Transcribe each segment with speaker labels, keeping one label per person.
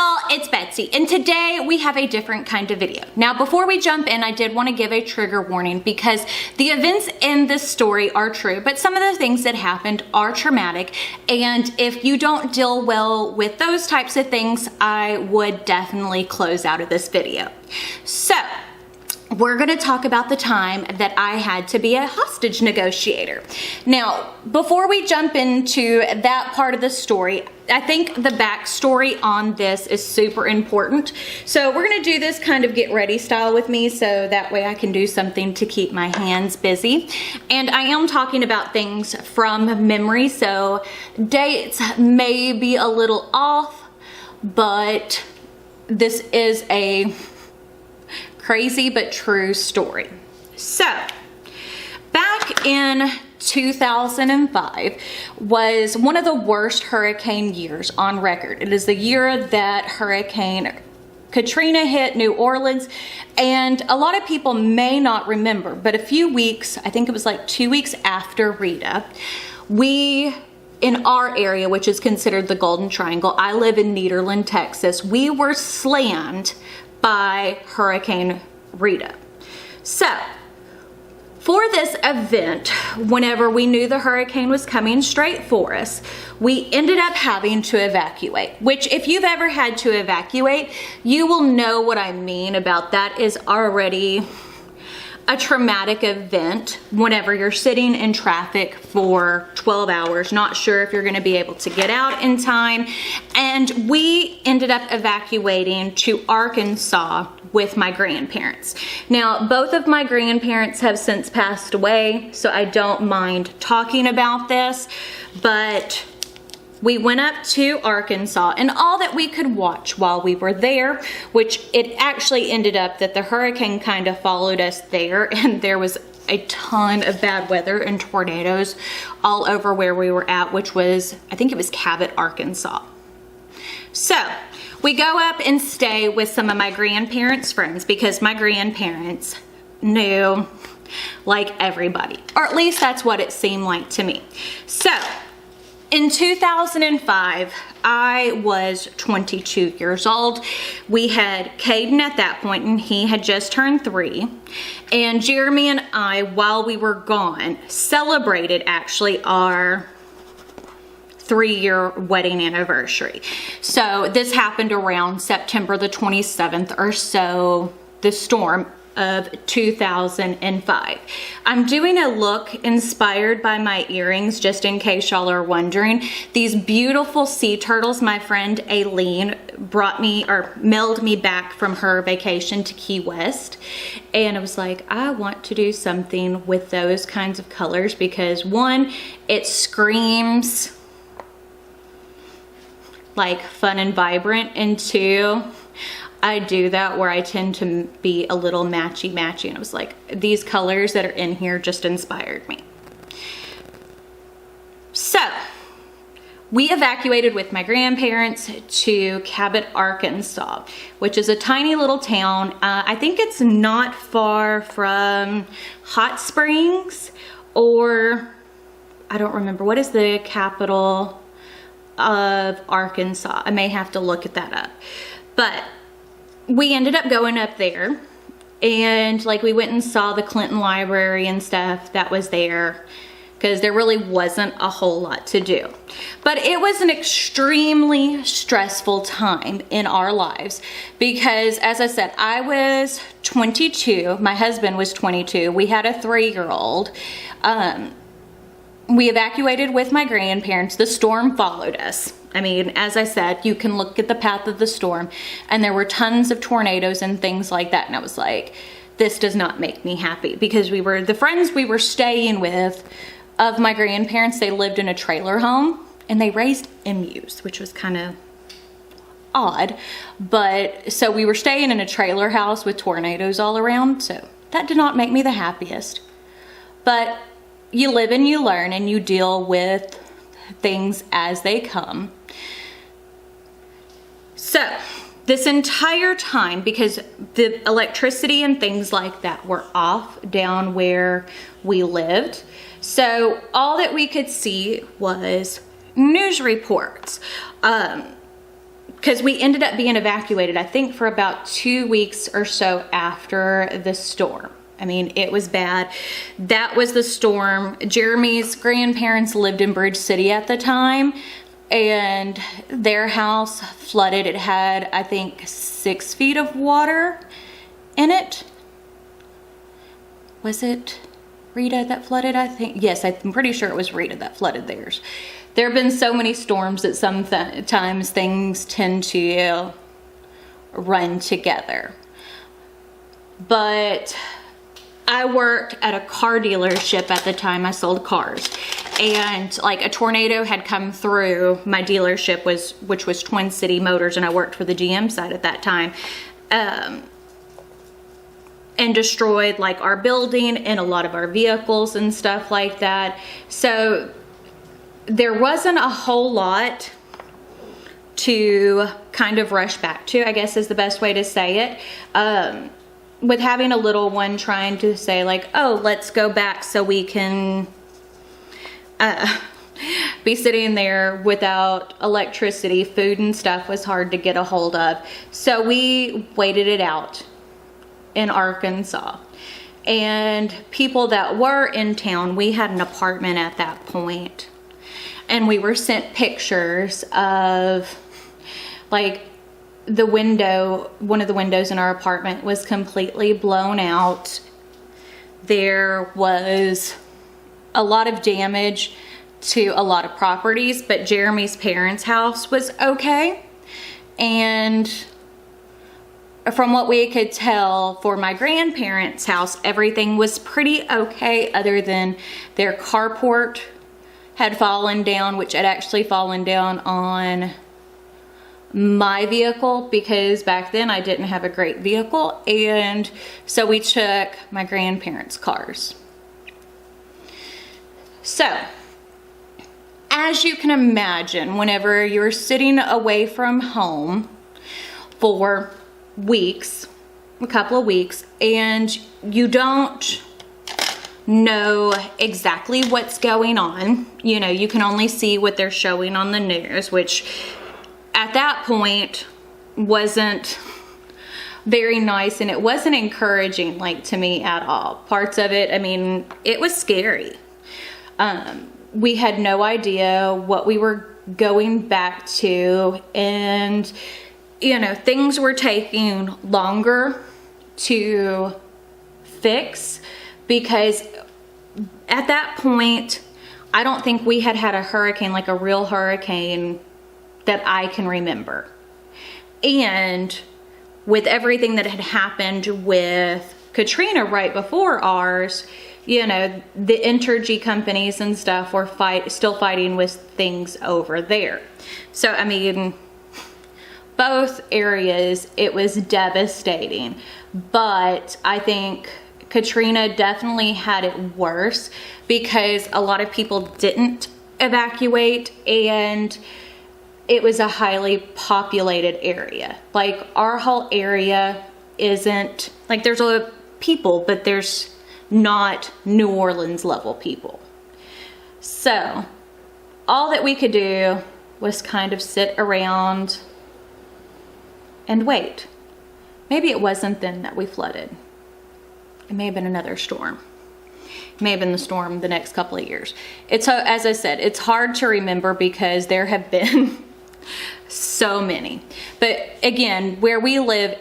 Speaker 1: y'all, it's Betsy, and today we have a different kind of video. Now, before we jump in, I did want to give a trigger warning because the events in this story are true, but some of the things that happened are traumatic, and if you don't deal well with those types of things, I would definitely close out of this video. So, we're going to talk about the time that I had to be a hostage negotiator. Now, before we jump into that part of the story, I think the backstory on this is super important. So we're going to do this kind of get ready style with me, so that way I can do something to keep my hands busy. And I am talking about things from memory, so dates may be a little off, but this is a crazy but true story. So, back in 2005 was one of the worst hurricane years on record. It is the year that Hurricane Katrina hit New Orleans, and a lot of people may not remember, but a few weeks, I think it was like 2 weeks after Rita, we, in our area, which is considered the Golden Triangle, I live in Nederland, Texas, we were slammed by Hurricane Rita. So, for this event, whenever we knew the hurricane was coming straight for us, we ended up having to evacuate, which if you've ever had to evacuate, you will know what I mean about that is already a traumatic event whenever you're sitting in traffic for 12 hours, not sure if you're gonna be able to get out in time. And we ended up evacuating to Arkansas with my grandparents. Now, both of my grandparents have since passed away, so I don't mind talking about this, but we went up to Arkansas, and all that we could watch while we were there, which it actually ended up that the hurricane kind of followed us there, and there was a ton of bad weather and tornadoes all over where we were at, which was, I think it was Cabot, Arkansas. So, we go up and stay with some of my grandparents' friends because my grandparents knew like everybody, or at least that's what it seemed like to me. So, in 2005, I was 22 years old. We had Caden at that point, and he had just turned 3. And Jeremy and I, while we were gone, celebrated actually our 3-year wedding anniversary. So this happened around September the 27th or so, the storm of 2005. I'm doing a look inspired by my earrings, just in case y'all are wondering. These beautiful sea turtles my friend Aileen brought me or mailed me back from her vacation to Key West. And I was like, I want to do something with those kinds of colors because one, it screams like fun and vibrant, and two, I do that where I tend to be a little matchy and I was like, these colors that are in here just inspired me. So, we evacuated with my grandparents to Cabot, Arkansas, which is a tiny little town. I think it's not far from Hot Springs, or I don't remember, what is the capital of Arkansas? I may have to look at that up. But we ended up going up there, and like we went and saw the Clinton Library and stuff that was there because there really wasn't a whole lot to do. But it was an extremely stressful time in our lives because, as I said, I was 22, my husband was 22, we had a 3-year-old. We evacuated with my grandparents. The storm followed us. I mean, as I said, you can look at the path of the storm, and there were tons of tornadoes and things like that. And I was like, this does not make me happy because the friends we were staying with of my grandparents, they lived in a trailer home and they raised emus, which was kind of odd. But so we were staying in a trailer house with tornadoes all around. So that did not make me the happiest. But you live and you learn, and you deal with things as they come. So this entire time, because the electricity and things like that were off down where we lived, so all that we could see was news reports, because we ended up being evacuated, I think, for about 2 weeks or so after the storm. I mean, it was bad. That was the storm. Jeremy's grandparents lived in Bridge City at the time, and their house flooded. It had, I think, 6 feet of water in it. Was it Rita that flooded? I think, yes, I'm pretty sure it was Rita that flooded theirs. There have been so many storms that sometimes things tend to run together. But I worked at a car dealership at the time. I sold cars, and like a tornado had come through my dealership, which was Twin City Motors, and I worked for the GM side at that time, and destroyed like our building and a lot of our vehicles and stuff like that. So there wasn't a whole lot to kind of rush back to, I guess is the best way to say it. With having a little one, trying to say like, oh, let's go back so we can be sitting there without electricity, food and stuff was hard to get a hold of. So we waited it out in Arkansas. And people that were in town, we had an apartment at that point, and we were sent pictures of like the window, one of the windows in our apartment was completely blown out. There was a lot of damage to a lot of properties, but Jeremy's parents' house was okay. And from what we could tell, for my grandparents' house, everything was pretty okay, other than their carport had fallen down, which had actually fallen down on my vehicle, because back then I didn't have a great vehicle, and so we took my grandparents' cars. So as you can imagine, whenever you're sitting away from home for weeks, a couple of weeks, and you don't know exactly what's going on, you know, you can only see what they're showing on the news, which at that point wasn't very nice, and it wasn't encouraging, like, to me at all. Parts of it, I mean, it was scary. We had no idea what we were going back to, and you know, things were taking longer to fix, because at that point I don't think we had had a hurricane, like a real hurricane, that I can remember. And with everything that had happened with Katrina right before ours, you know, the energy companies and stuff were still fighting with things over there. So I mean, both areas, it was devastating. But I think Katrina definitely had it worse, because a lot of people didn't evacuate, and it was a highly populated area. Like, our whole area isn't, like, there's a lot of people, but there's not New Orleans level people. So all that we could do was kind of sit around and wait. Maybe it wasn't then that we flooded. It may have been another storm. It may have been the storm the next couple of years. It's, as I said, it's hard to remember because there have been so many. But again, where we live,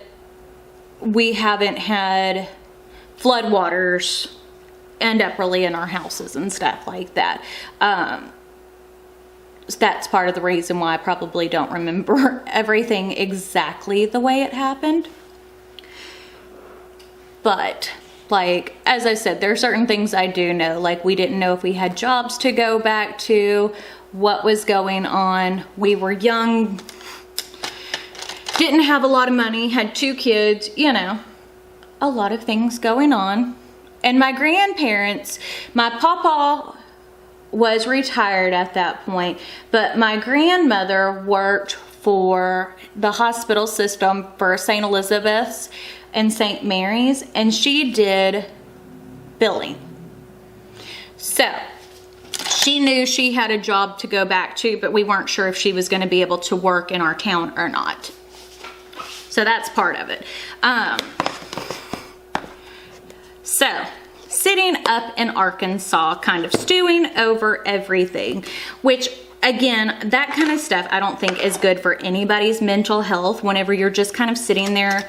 Speaker 1: we haven't had floodwaters end up really in our houses and stuff like that. That's part of the reason why I probably don't remember everything exactly the way it happened. But like, as I said, there are certain things I do know. Like, we didn't know if we had jobs to go back to, what was going on. We were young, didn't have a lot of money, had 2 kids, you know, a lot of things going on. And my grandparents, my papa was retired at that point, but my grandmother worked for the hospital system for St. Elizabeth's and St. Mary's, and she did billing. So she knew she had a job to go back to, but we weren't sure if she was going to be able to work in our town or not. So that's part of it. So sitting up in Arkansas, kind of stewing over everything, which again, that kind of stuff I don't think is good for anybody's mental health. Whenever you're just kind of sitting there,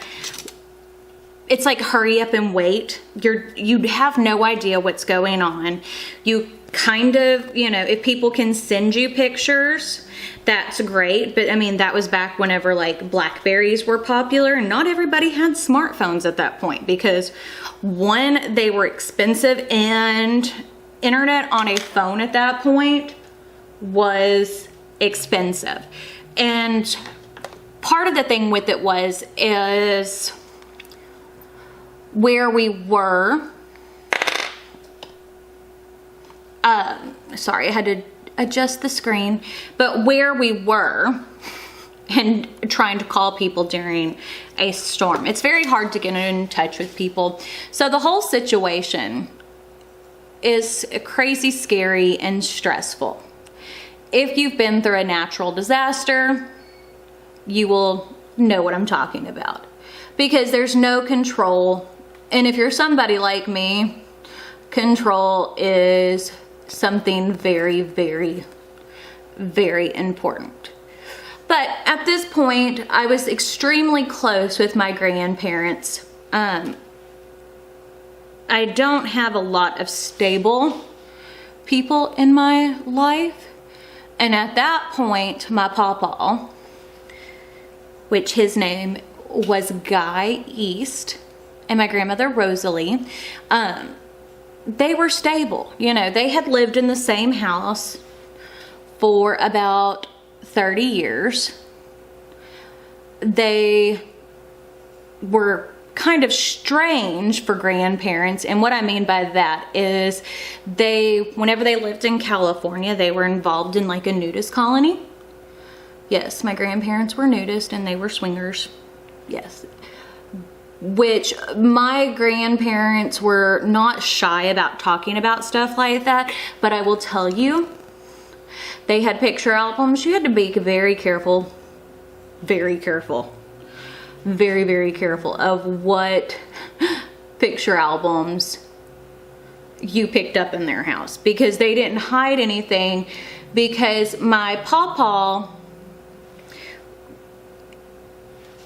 Speaker 1: it's like hurry up and wait. You have no idea what's going on. You kind of, you know, if people can send you pictures, that's great. But I mean, that was back whenever like Blackberries were popular, and not everybody had smartphones at that point because one, they were expensive, and internet on a phone at that point was expensive. And part of the thing with it is where we were. Sorry, I had to adjust the screen, but where we were and trying to call people during a storm, it's very hard to get in touch with people. So the whole situation is crazy, scary, and stressful. If you've been through a natural disaster, you will know what I'm talking about, because there's no control. And if you're somebody like me, control is something very, very, very important. But at this point, I was extremely close with my grandparents. I don't have a lot of stable people in my life. And at that point, my pawpaw, which his name was Guy East, and my grandmother Rosalie, they were stable. You know, they had lived in the same house for about 30 years. They were kind of strange for grandparents, and what I mean by that is whenever they lived in California, they were involved in like a nudist colony. Yes, my grandparents were nudists and they were swingers. Yes. Which my grandparents were not shy about talking about stuff like that, but I will tell you, they had picture albums. You had to be very careful, very careful, very, very careful of what picture albums you picked up in their house, because they didn't hide anything. Because my pawpaw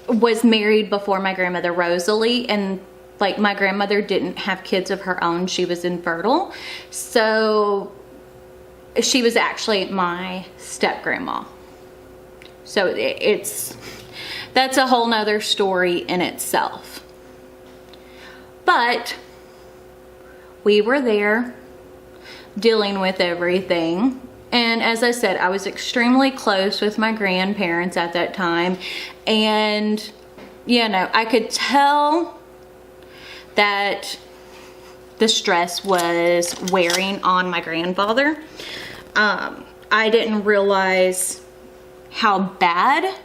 Speaker 1: was married before my grandmother Rosalie, and like my grandmother didn't have kids of her own. She was infertile. So she was actually my step grandma. So that's a whole nother story in itself. But we were there dealing with everything. And as I said, I was extremely close with my grandparents at that time. And, you know, I could tell that the stress was wearing on my grandfather. I didn't realize how bad,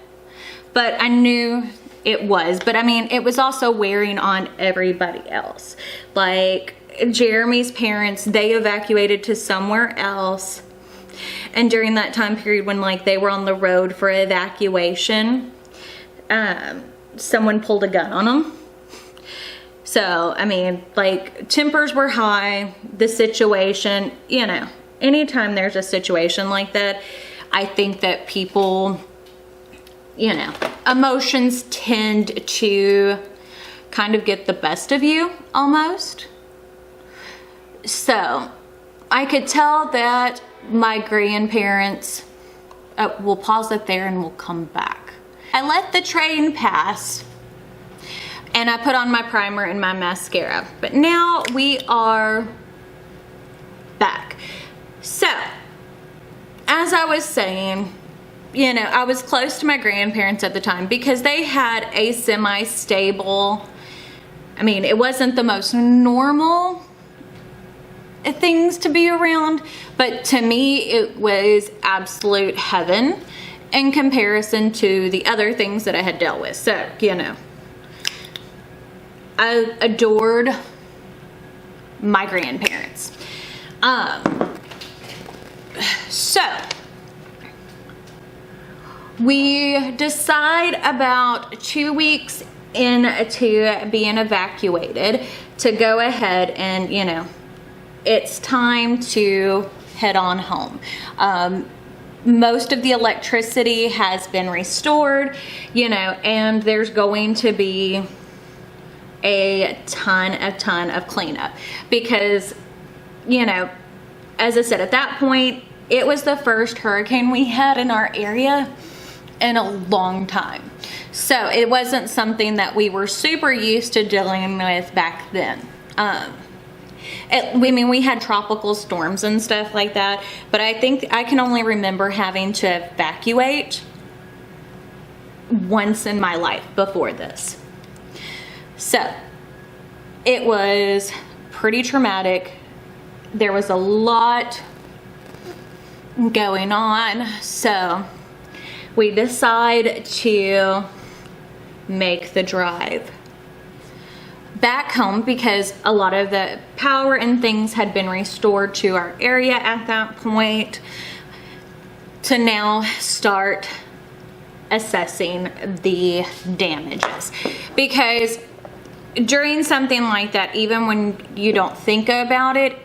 Speaker 1: but I knew it was. But I mean, it was also wearing on everybody else. Like Jeremy's parents, they evacuated to somewhere else. And during that time period when like they were on the road for evacuation, someone pulled a gun on them. So, I mean, like tempers were high, the situation, you know, anytime there's a situation like that, I think that people, you know, emotions tend to kind of get the best of you almost. So I could tell that my grandparents, we'll pause it there and we'll come back. I let the train pass and I put on my primer and my mascara, but now we are back. So, as I was saying, you know, I was close to my grandparents at the time because they had a semi-stable, I mean, it wasn't the most normal things to be around, but to me it was absolute heaven in comparison to the other things that I had dealt with. So, you know, I adored my grandparents. So we decide about 2 weeks into being evacuated to go ahead and, you know, it's time to head on home. Most of the electricity has been restored, you know, and there's going to be a ton of cleanup because, you know, as I said, at that point, it was the first hurricane we had in our area in a long time. So it wasn't something that we were super used to dealing with back then. I mean, we had tropical storms and stuff like that, but I think I can only remember having to evacuate once in my life before this. So it was pretty traumatic. There was a lot going on, so we decide to make the drive back home because a lot of the power and things had been restored to our area at that point, to now start assessing the damages. Because during something like that, even when you don't think about it,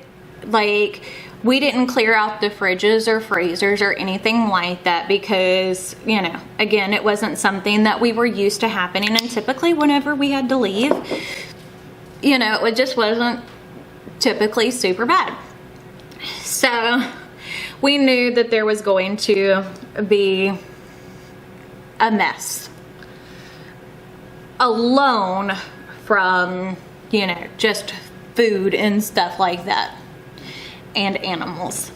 Speaker 1: like, we didn't clear out the fridges or freezers or anything like that because, you know, again, it wasn't something that we were used to happening. And typically whenever we had to leave, you know, it just wasn't typically super bad. So we knew that there was going to be a mess alone from, you know, just food and stuff like that. And animals.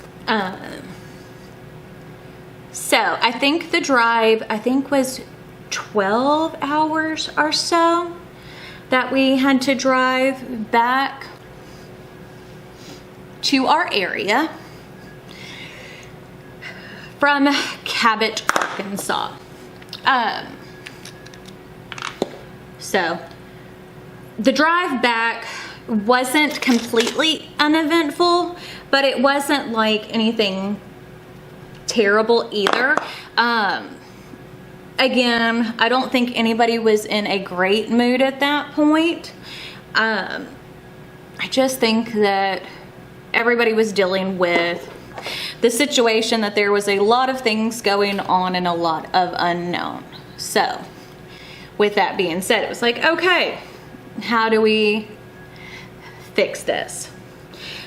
Speaker 1: So I think the drive, was 12 hours or so that we had to drive back to our area from Cabot, Arkansas. So the drive back wasn't completely uneventful, but it wasn't like anything terrible either. Again, I don't think anybody was in a great mood at that point. I just think that everybody was dealing with the situation, that there was a lot of things going on and a lot of unknown. So with that being said, it was like, okay, how do we fix this?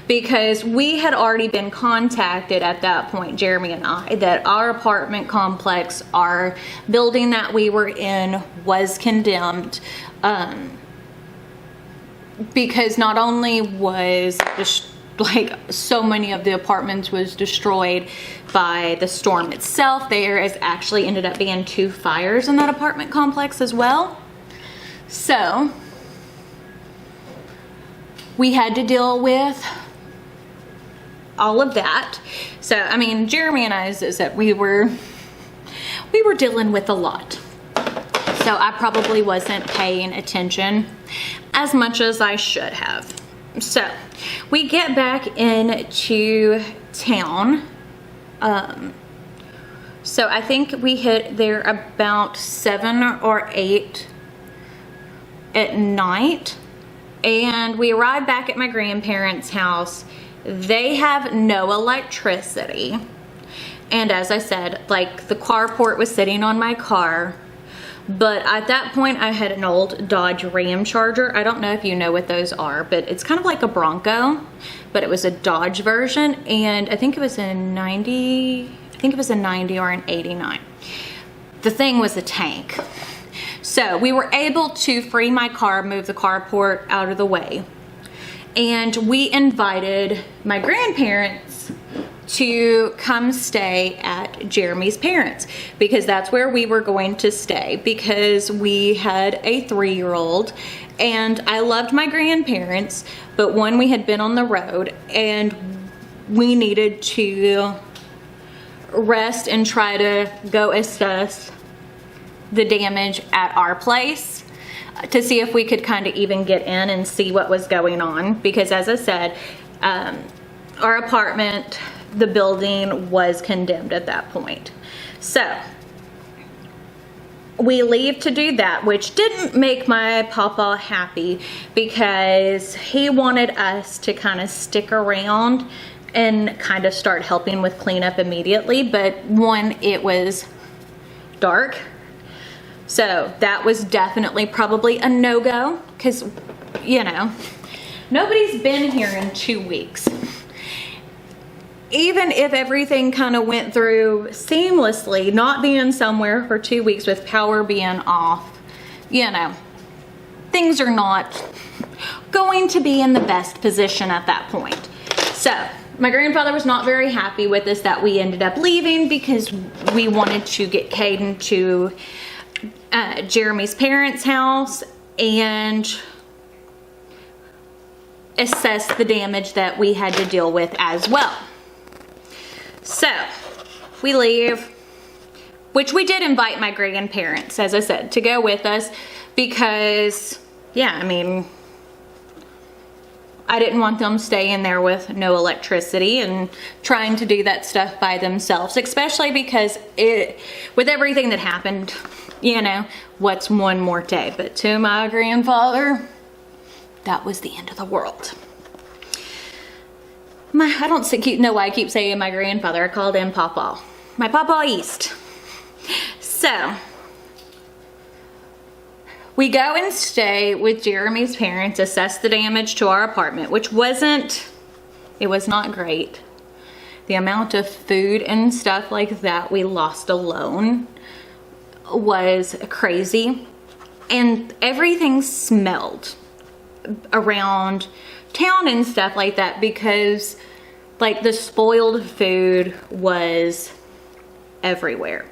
Speaker 1: Because we had already been contacted at that point, Jeremy and I, that our apartment complex, our building that we were in, was condemned, because not only was like so many of the apartments was destroyed by the storm itself, there is actually ended up being 2 fires in that apartment complex as well. So we had to deal with all of that. So, I mean, Jeremy and I, is that we were dealing with a lot. So I probably wasn't paying attention as much as I should have. So we get back into town. So I think we hit there about 7 or 8 at night. And we arrived back at my grandparents' house. They have no electricity. And as I said, like, the carport was sitting on my car. But at that point, I had an old Dodge Ram Charger. I don't know if you know what those are, but it's kind of like a Bronco, but it was a Dodge version. And I think it was a 90 or an 89. The thing was a tank. So we were able to free my car, move the carport out of the way. And we invited my grandparents to come stay at Jeremy's parents, because that's where we were going to stay, because we had a 3-year-old, and I loved my grandparents, but one, we had been on the road and we needed to rest and try to go assess the damage at our place to see if we could kind of even get in and see what was going on, because as I said, our apartment the building was condemned at that point. So we leave to do that, which didn't make my papa happy because he wanted us to kind of stick around and kind of start helping with cleanup immediately. But one, it was dark. So that was definitely probably a no-go because, you know, nobody's been here in 2 weeks. Even if everything kind of went through seamlessly, not being somewhere for 2 weeks with power being off, you know, things are not going to be in the best position at that point. So my grandfather was not very happy with us that we ended up leaving because we wanted to get Cayden to Jeremy's parents' house and assess the damage that we had to deal with as well. So we leave, which we did invite my grandparents, as I said, to go with us because, yeah, I mean, I didn't want them staying there with no electricity and trying to do that stuff by themselves, especially because with everything that happened, you know, what's one more day? But to my grandfather, that was the end of the world. I don't know why I keep saying my grandfather. I called him Papa. My Papa East. So we go and stay with Jeremy's parents, assess the damage to our apartment, which was not great. The amount of food and stuff like that we lost alone was crazy. And everything smelled around town and stuff like that because like the spoiled food was everywhere.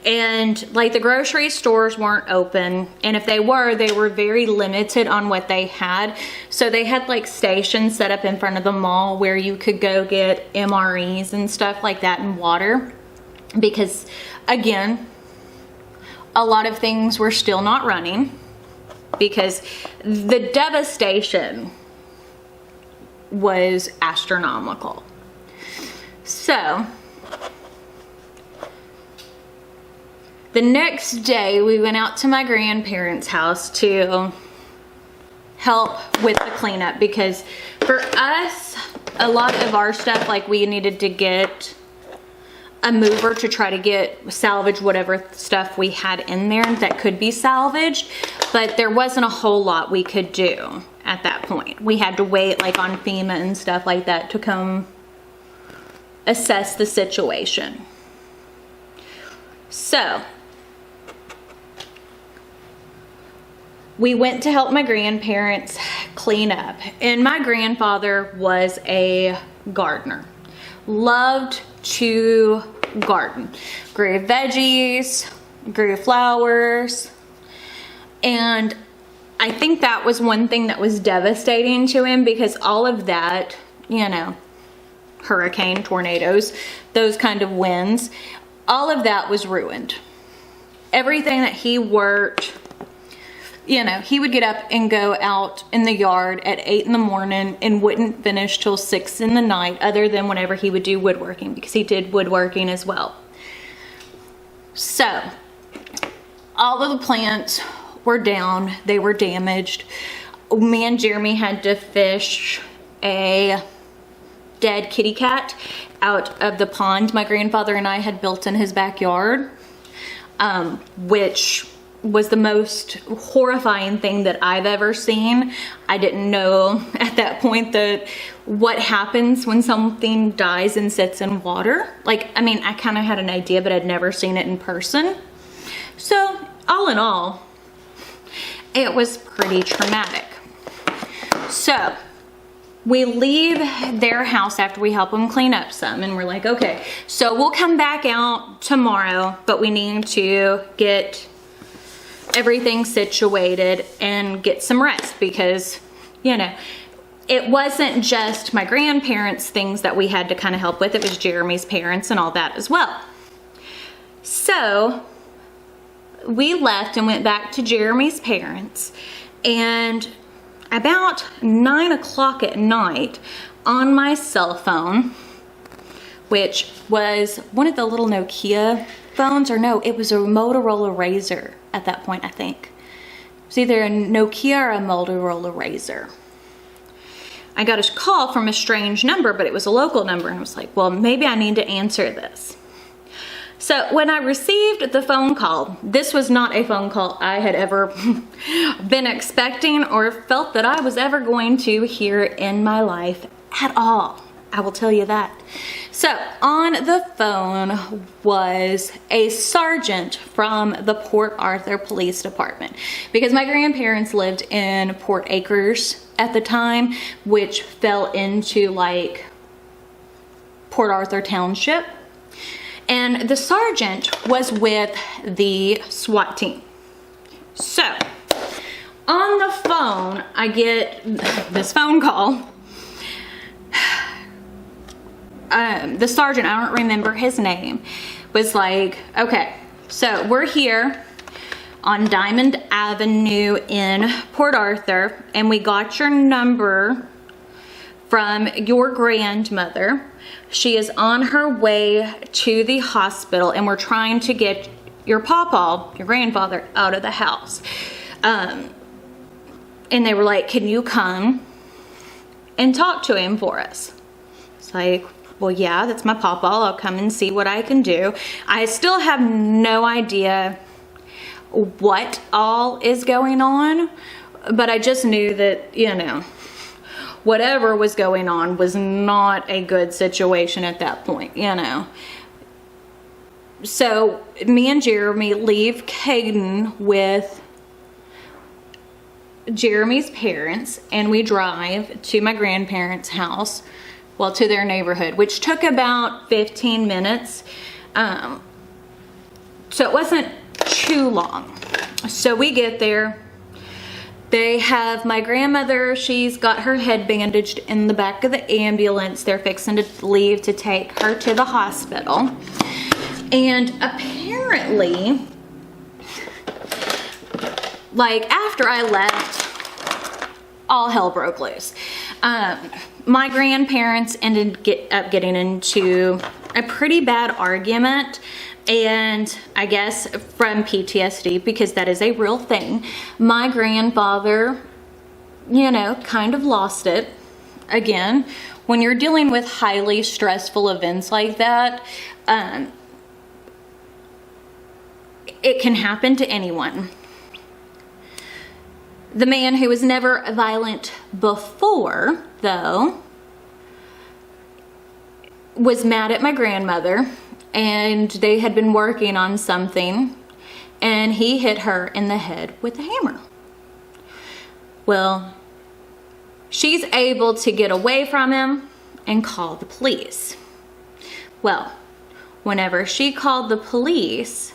Speaker 1: And like the grocery stores weren't open, and if they were very limited on what they had. So they had like stations set up in front of the mall where you could go get MREs and stuff like that and water, because again, a lot of things were still not running because the devastation was astronomical. So the next day we went out to my grandparents' house to help with the cleanup because for us, a lot of our stuff, like we needed to get a mover to try to salvage whatever stuff we had in there that could be salvaged, but there wasn't a whole lot we could do at that point. We had to wait like on FEMA and stuff like that to come assess the situation. So we went to help my grandparents clean up, and my grandfather was a gardener, loved to garden, grew veggies, grew flowers, and I think that was one thing that was devastating to him because all of that, you know, hurricane, tornadoes, those kind of winds, all of that was ruined. Everything that he worked, you know, he would get up and go out in the yard at 8 in the morning and wouldn't finish till 6 in the night, other than whenever he would do woodworking, because he did woodworking as well. So all of the plants were down, they were damaged. Me and Jeremy had to fish a dead kitty cat out of the pond my grandfather and I had built in his backyard, which was the most horrifying thing that I've ever seen. I didn't know at that point that what happens when something dies and sits in water. Like, I mean, I kind of had an idea, but I'd never seen it in person. So all in all, it was pretty traumatic. So we leave their house after we help them clean up some, and we're like, okay, so we'll come back out tomorrow, but we need to get everything situated and get some rest because, you know, it wasn't just my grandparents' things that we had to kind of help with, it was Jeremy's parents and all that as well. So we left and went back to Jeremy's parents, and about 9 o'clock at night on my cell phone, which was one of the little Nokia phones, or no, it was a Motorola Razr at that point, I think. It was either a Nokia or a Motorola Razr. I got a call from a strange number, but it was a local number, and I was like, well, maybe I need to answer this. So when I received the phone call, this was not a phone call I had ever been expecting or felt that I was ever going to hear in my life at all. I will tell you that. So on the phone was a sergeant from the Port Arthur Police Department, because my grandparents lived in Port Acres at the time, which fell into like Port Arthur Township. And the sergeant was with the SWAT team. So, on the phone, I get this phone call. The sergeant, I don't remember his name, was like, okay, so we're here on Diamond Avenue in Port Arthur, and we got your number from your grandmother. She is on her way to the hospital, and we're trying to get your pawpaw, your grandfather, out of the house. And they were like, can you come and talk to him for us? It's like, well, yeah, that's my pawpaw. I'll come and see what I can do. I still have no idea what all is going on, but I just knew that, you know, whatever was going on was not a good situation at that point, you know. So me and Jeremy leave Cuttin with Jeremy's parents, and we drive to my grandparents' house, well, to their neighborhood, which took about 15 minutes. So it wasn't too long. So we get there. They have my grandmother, she's got her head bandaged in the back of the ambulance. They're fixing to leave to take her to the hospital. And apparently, like after I left, all hell broke loose. My grandparents ended up getting into a pretty bad argument. And I guess from PTSD, because that is a real thing, my grandfather, you know, kind of lost it. Again, when you're dealing with highly stressful events like that, it can happen to anyone. The man, who was never violent before, though, was mad at my grandmother. And they had been working on something, and he hit her in the head with a hammer. Well, she's able to get away from him and call the police. Well, whenever she called the police,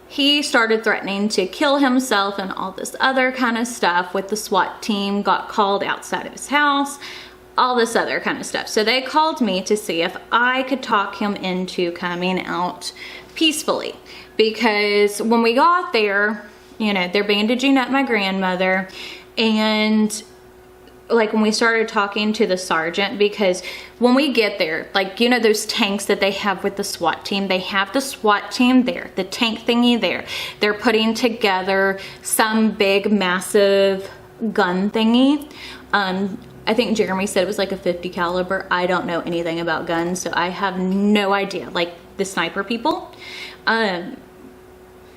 Speaker 1: he started threatening to kill himself and all this other kind of stuff. With the SWAT team got called outside of his house, all this other kind of stuff. So they called me to see if I could talk him into coming out peacefully. Because when we got there, you know, they're bandaging up my grandmother. And like when we started talking to the sergeant, because when we get there, like, you know, those tanks that they have with the SWAT team, they have the SWAT team there, the tank thingy there. They're putting together some big, massive gun thingy. I think Jeremy said it was like a 50 caliber. I don't know anything about guns, so I have no idea. Like the sniper people. And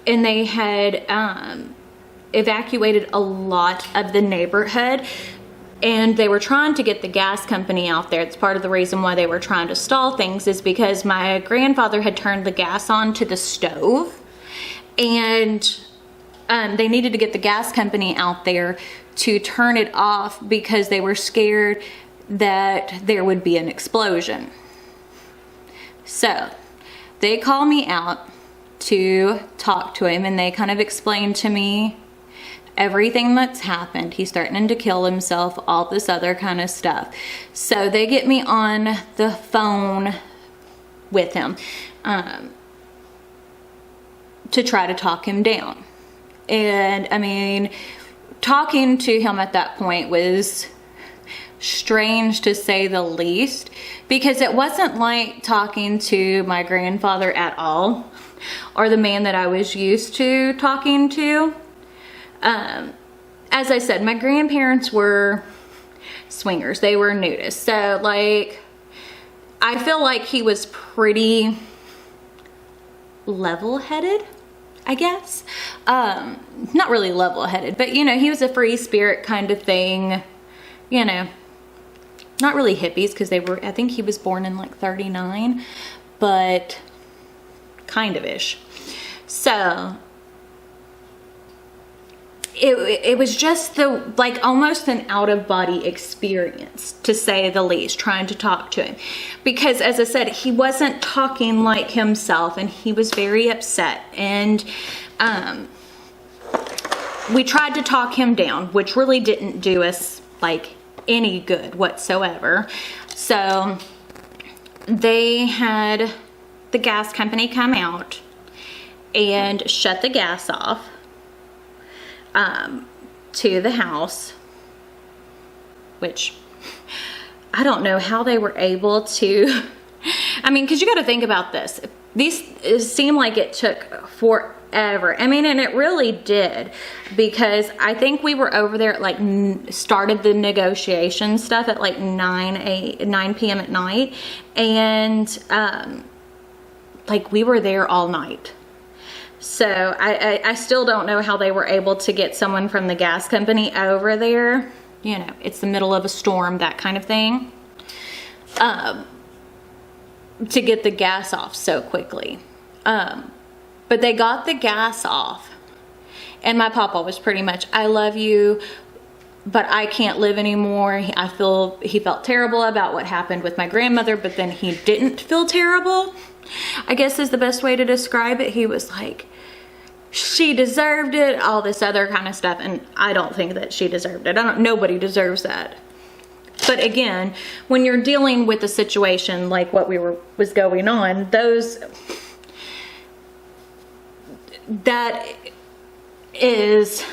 Speaker 1: they had evacuated a lot of the neighborhood, and they were trying to get the gas company out there. It's part of the reason why they were trying to stall things, is because my grandfather had turned the gas on to the stove, and they needed to get the gas company out there to turn it off because they were scared that there would be an explosion. So they called me out to talk to him, and they kind of explained to me everything that's happened. He's threatening to kill himself, all this other kind of stuff. So they get me on the phone with him to try to talk him down. And I mean, talking to him at that point was strange to say the least, because it wasn't like talking to my grandfather at all, or the man that I was used to talking to. As I said, my grandparents were swingers. They were nudists. So like, I feel like he was pretty level-headed, I guess. Not really level-headed, but you know, he was a free spirit kind of thing, you know. Not really hippies, because they were, I think he was born in like 39, but kind of ish. So it was just the, like, almost an out-of-body experience, to say the least, trying to talk to him. Because as I said, he wasn't talking like himself, and he was very upset. And we tried to talk him down, which really didn't do us like any good whatsoever. So they had the gas company come out and shut the gas off to the house, which I don't know how they were able to. I mean, because you got to think about this. It seemed like it took forever. I mean, and it really did, because I think we were over there at like, started the negotiation stuff at like 9 p.m. at night, and like we were there all night. So I still don't know how they were able to get someone from the gas company over there. You know, it's the middle of a storm, that kind of thing. To get the gas off so quickly. But they got the gas off. And my papa was pretty much, I love you, but I can't live anymore. He felt terrible about what happened with my grandmother, but then he didn't feel terrible, I guess is the best way to describe it. He was like, she deserved it, all this other kind of stuff. And I don't think that she deserved it. Nobody deserves that. But again, when you're dealing with a situation like what was going on, that is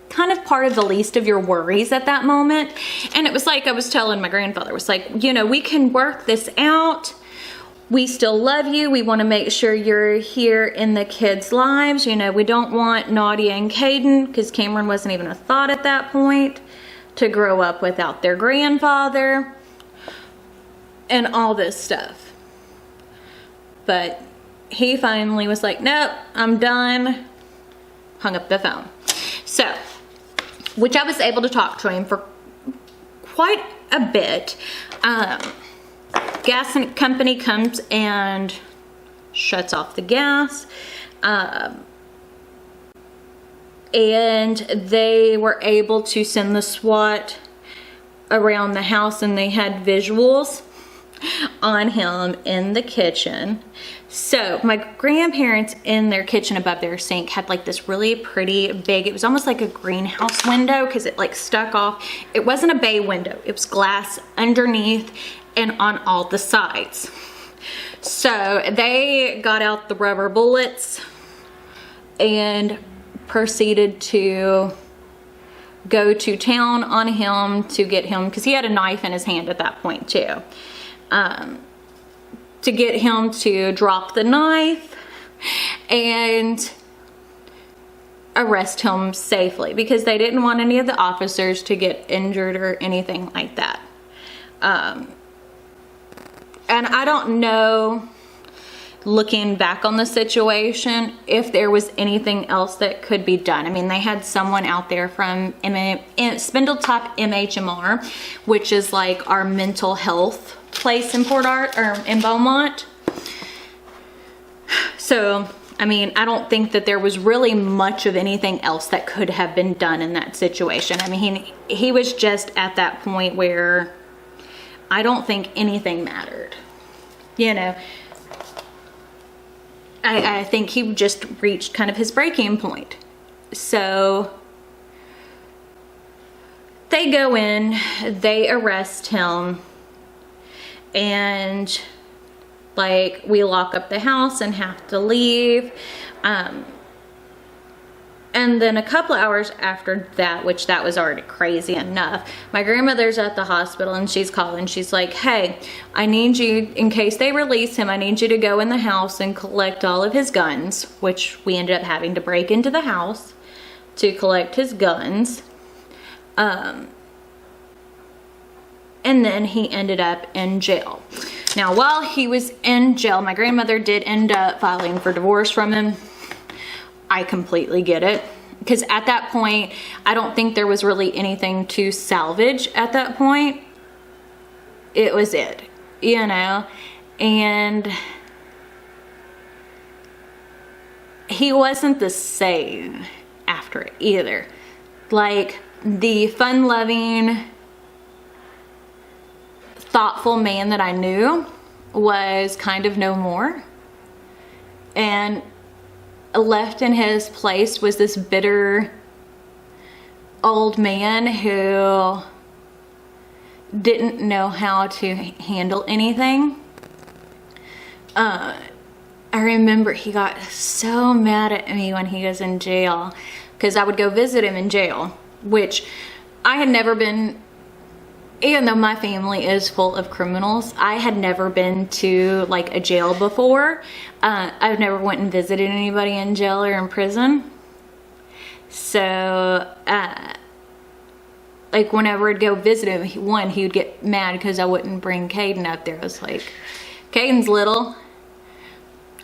Speaker 1: kind of part of the least of your worries at that moment. And it was like I was telling my grandfather, it was like, you know, we can work this out. We still love you. We want to make sure you're here in the kids' lives. You know, we don't want Nadia and Caden, because Cameron wasn't even a thought at that point, to grow up without their grandfather and all this stuff. But he finally was like, nope, I'm done. Hung up the phone. So, which I was able to talk to him for quite a bit. Gas company comes and shuts off the gas. And they were able to send the SWAT around the house, and they had visuals on him in the kitchen. So my grandparents, in their kitchen above their sink, had like this really pretty big, it was almost like a greenhouse window, because it like stuck off. It wasn't a bay window, it was glass underneath and on all the sides. So they got out the rubber bullets and proceeded to go to town on him to get him, because he had a knife in his hand at that point too, to get him to drop the knife and arrest him safely, because they didn't want any of the officers to get injured or anything like that. And I don't know, looking back on the situation, if there was anything else that could be done. I mean, they had someone out there from Spindletop MHMR, which is like our mental health place in in Beaumont. So, I mean, I don't think that there was really much of anything else that could have been done in that situation. I mean, he was just at that point where I don't think anything mattered. You know, I think he just reached kind of his breaking point. So they go in, they arrest him, and like we lock up the house and have to leave. And And then a couple of hours after that, which that was already crazy enough, my grandmother's at the hospital and she's calling. She's like, hey, I need you, in case they release him, I need you to go in the house and collect all of his guns, which we ended up having to break into the house to collect his guns. And then he ended up in jail. Now, while he was in jail, my grandmother did end up filing for divorce from him. I completely get it, because at that point, I don't think there was really anything to salvage at that point. It was it, you know, and he wasn't the same after it either. Like, the fun-loving, thoughtful man that I knew was kind of no more. And left in his place was this bitter old man who didn't know how to handle anything. I remember he got so mad at me when he was in jail, because I would go visit him in jail, which I had never been. Even though my family is full of criminals, I had never been to like a jail before. I've never went and visited anybody in jail or in prison. So, like whenever I'd go visit him, he would get mad because I wouldn't bring Caden up there. I was like, Caden's little.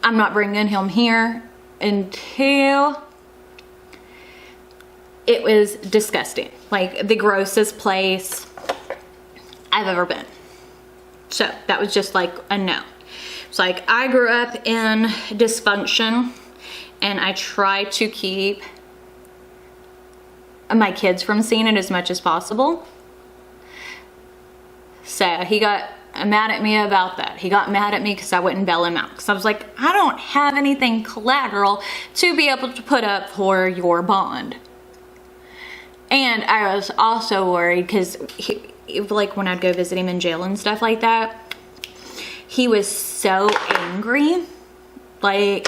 Speaker 1: I'm not bringing him here until... It was disgusting. Like the grossest place I've ever been. So that was just like a no. It's like, I grew up in dysfunction and I try to keep my kids from seeing it as much as possible. So he got mad at me about that. He got mad at me because I wouldn't bail him out. Because I was like, I don't have anything collateral to be able to put up for your bond. And I was also worried because like when I'd go visit him in jail and stuff like that, he was so angry. Like,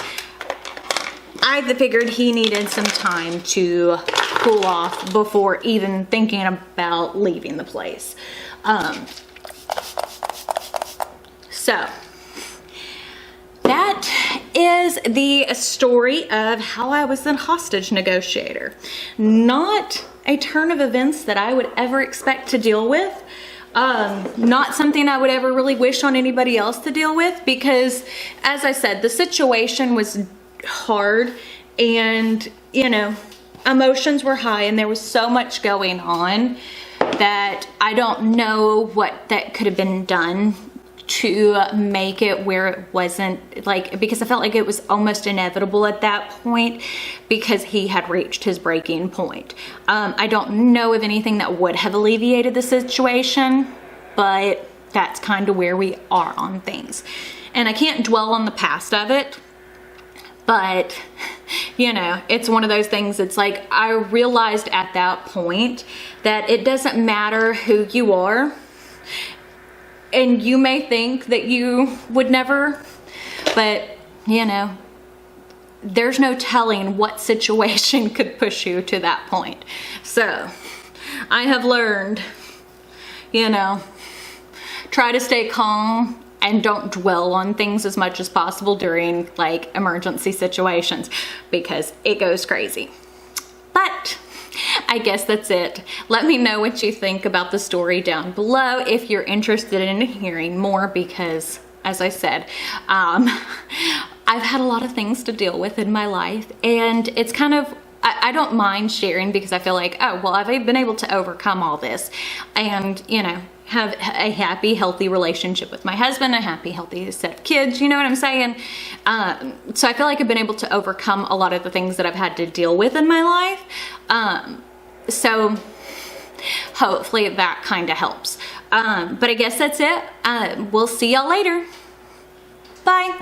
Speaker 1: I figured he needed some time to cool off before even thinking about leaving the place. So that is the story of how I was a hostage negotiator. Not a turn of events that I would ever expect to deal with. Not something I would ever really wish on anybody else to deal with, because as I said, the situation was hard and, you know, emotions were high and there was so much going on that I don't know what that could have been done to make it where it wasn't like, because I felt like it was almost inevitable at that point because he had reached his breaking point. I don't know of anything that would have alleviated the situation, but that's kind of where we are on things. And I can't dwell on the past of it, but you know, it's one of those things. It's like, I realized at that point that it doesn't matter who you are. And you may think that you would never, but you know, there's no telling what situation could push you to that point. So I have learned, you know, try to stay calm and don't dwell on things as much as possible during like emergency situations, because it goes crazy. But I guess that's it. Let me know what you think about the story down below if you're interested in hearing more, because as I said, I've had a lot of things to deal with in my life, and it's kind of, I don't mind sharing because I feel like, oh, well, I've been able to overcome all this and, you know, have a happy, healthy relationship with my husband, a happy, healthy set of kids, you know what I'm saying? So I feel like I've been able to overcome a lot of the things that I've had to deal with in my life. So hopefully that kind of helps. But I guess that's it. We'll see y'all later. Bye.